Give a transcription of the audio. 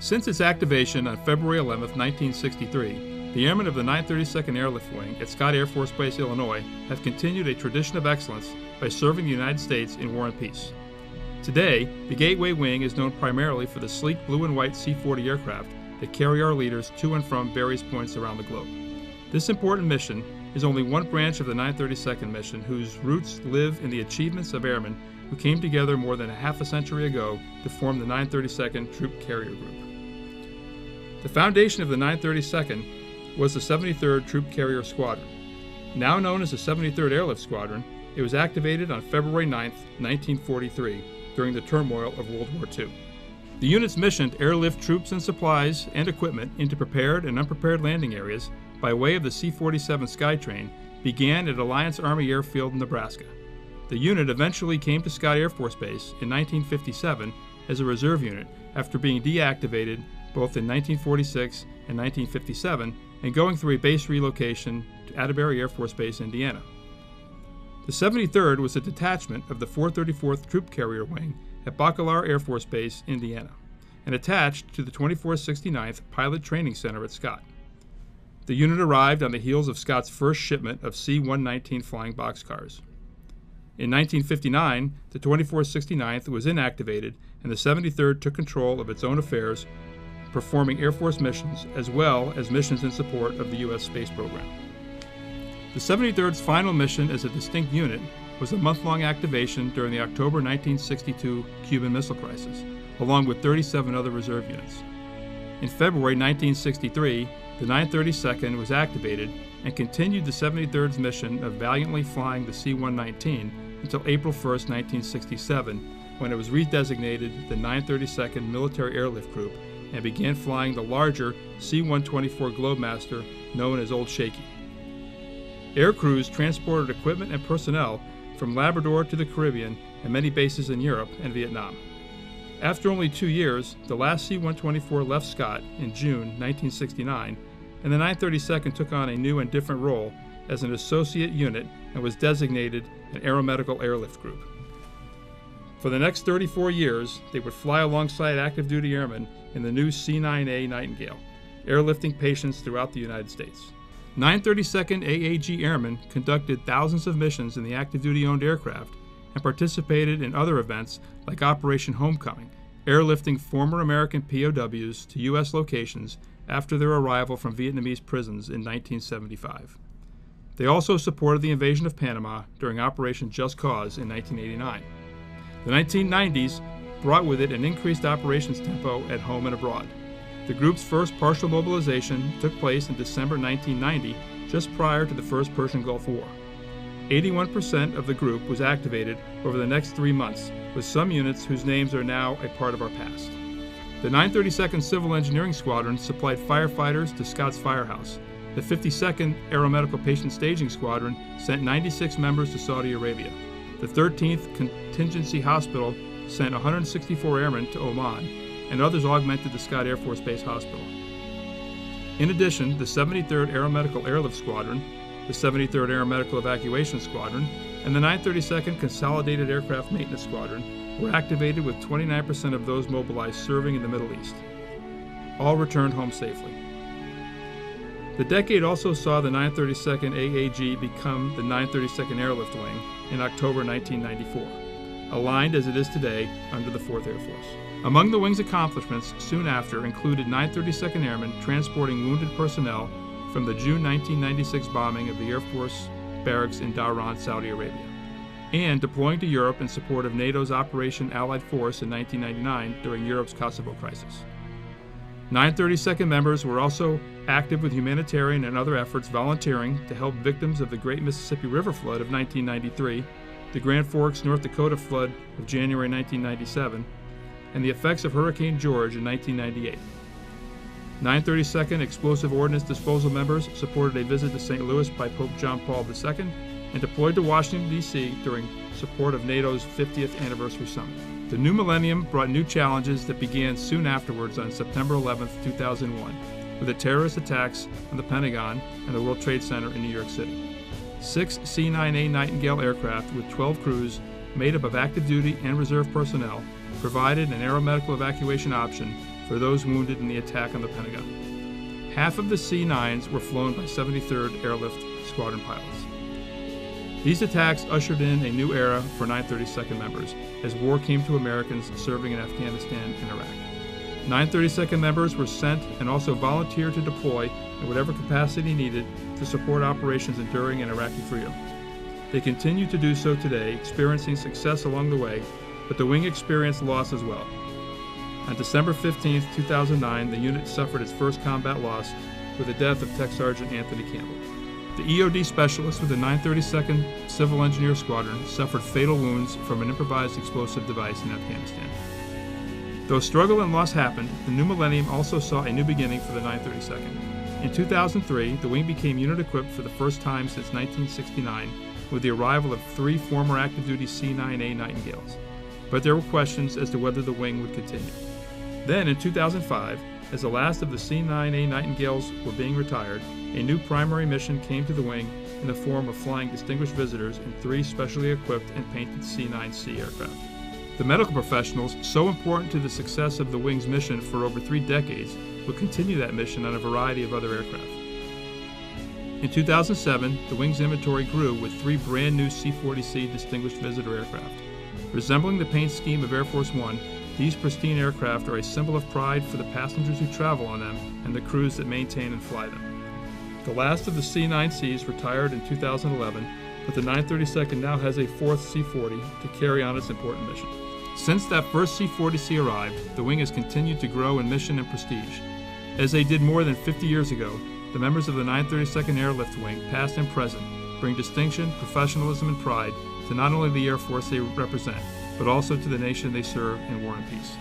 Since its activation on February 11, 1963, the airmen of the 932nd Airlift Wing at Scott Air Force Base, Illinois, have continued a tradition of excellence by serving the United States in war and peace. Today, the Gateway Wing is known primarily for the sleek blue and white C-40 aircraft that carry our leaders to and from various points around the globe. This important mission is only one branch of the 932nd mission whose roots live in the achievements of airmen who came together more than a half a century ago to form the 932nd Troop Carrier Group. The foundation of the 932nd was the 73rd Troop Carrier Squadron. Now known as the 73rd Airlift Squadron, it was activated on February 9, 1943, during the turmoil of World War II. The unit's mission to airlift troops and supplies and equipment into prepared and unprepared landing areas by way of the C-47 Skytrain began at Alliance Army Airfield in Nebraska. The unit eventually came to Scott Air Force Base in 1957 as a reserve unit after being deactivated both in 1946 and 1957 and going through a base relocation to Atterbury Air Force Base, Indiana. The 73rd was a detachment of the 434th Troop Carrier Wing at Bacalar Air Force Base, Indiana, and attached to the 2469th Pilot Training Center at Scott. The unit arrived on the heels of Scott's first shipment of C-119 flying boxcars. In 1959, the 2469th was inactivated and the 73rd took control of its own affairs, performing Air Force missions as well as missions in support of the U.S. space program. The 73rd's final mission as a distinct unit was a month-long activation during the October 1962 Cuban Missile Crisis, along with 37 other reserve units. In February 1963, the 932nd was activated and continued the 73rd's mission of valiantly flying the C-119 until April 1, 1967, when it was redesignated the 932nd Military Airlift Group and began flying the larger C-124 Globemaster known as Old Shaky. Air crews transported equipment and personnel from Labrador to the Caribbean and many bases in Europe and Vietnam. After only 2 years, the last C-124 left Scott in June 1969, and the 932nd took on a new and different role as an associate unit and was designated an Aeromedical Airlift Group. For the next 34 years, they would fly alongside active duty airmen in the new C-9A Nightingale, airlifting patients throughout the United States. 932nd AAG airmen conducted thousands of missions in the active duty owned aircraft and participated in other events like Operation Homecoming, airlifting former American POWs to U.S. locations after their arrival from Vietnamese prisons in 1975. They also supported the invasion of Panama during Operation Just Cause in 1989. The 1990s brought with it an increased operations tempo at home and abroad. The group's first partial mobilization took place in December 1990, just prior to the First Persian Gulf War. 81% of the group was activated over the next 3 months, with some units whose names are now a part of our past. The 932nd Civil Engineering Squadron supplied firefighters to Scott's Firehouse. The 52nd Aeromedical Patient Staging Squadron sent 96 members to Saudi Arabia. The 13th Contingency Hospital sent 164 airmen to Oman, and others augmented the Scott Air Force Base Hospital. In addition, the 73rd Aeromedical Airlift Squadron, the 73rd Aeromedical Evacuation Squadron, and the 932nd Consolidated Aircraft Maintenance Squadron were activated, with 29% of those mobilized serving in the Middle East. All returned home safely. The decade also saw the 932nd AAG become the 932nd Airlift Wing in October 1994, aligned as it is today under the 4th Air Force. Among the wing's accomplishments soon after included 932nd Airmen transporting wounded personnel from the June 1996 bombing of the Air Force barracks in Dhahran, Saudi Arabia, and deploying to Europe in support of NATO's Operation Allied Force in 1999 during Europe's Kosovo crisis. 932nd members were also active with humanitarian and other efforts, volunteering to help victims of the Great Mississippi River Flood of 1993, the Grand Forks, North Dakota flood of January 1997, and the effects of Hurricane George in 1998. 932nd Explosive Ordnance Disposal members supported a visit to St. Louis by Pope John Paul II and deployed to Washington, D.C. during support of NATO's 50th anniversary summit. The new millennium brought new challenges that began soon afterwards on September 11, 2001, with the terrorist attacks on the Pentagon and the World Trade Center in New York City. 6 C-9A Nightingale aircraft with 12 crews made up of active duty and reserve personnel provided an aeromedical evacuation option for those wounded in the attack on the Pentagon. Half of the C-9s were flown by 73rd Airlift Squadron pilots. These attacks ushered in a new era for 932nd members as war came to Americans serving in Afghanistan and Iraq. 932nd members were sent and also volunteered to deploy in whatever capacity needed to support operations enduring in Iraqi freedom. They continue to do so today, experiencing success along the way, but the wing experienced loss as well. On December 15, 2009, the unit suffered its first combat loss with the death of Tech Sergeant Anthony Campbell. The EOD specialist with the 932nd Civil Engineer Squadron suffered fatal wounds from an improvised explosive device in Afghanistan. Though struggle and loss happened, the new millennium also saw a new beginning for the 932nd. In 2003, the wing became unit-equipped for the first time since 1969 with the arrival of 3 former active-duty C-9A Nightingales. But there were questions as to whether the wing would continue. Then, in 2005, as the last of the C-9A Nightingales were being retired, a new primary mission came to the wing in the form of flying distinguished visitors in 3 specially equipped and painted C-9C aircraft. The medical professionals, so important to the success of the wing's mission for over 3 decades, would continue that mission on a variety of other aircraft. In 2007, the wing's inventory grew with 3 brand new C-40C distinguished visitor aircraft. Resembling the paint scheme of Air Force One, these pristine aircraft are a symbol of pride for the passengers who travel on them and the crews that maintain and fly them. The last of the C-9Cs retired in 2011, but the 932nd now has a 4th C-40 to carry on its important mission. Since that first C-40C arrived, the wing has continued to grow in mission and prestige. As they did more than 50 years ago, the members of the 932nd Airlift Wing, past and present, bring distinction, professionalism, and pride to not only the Air Force they represent, but also to the nation they serve in war and peace.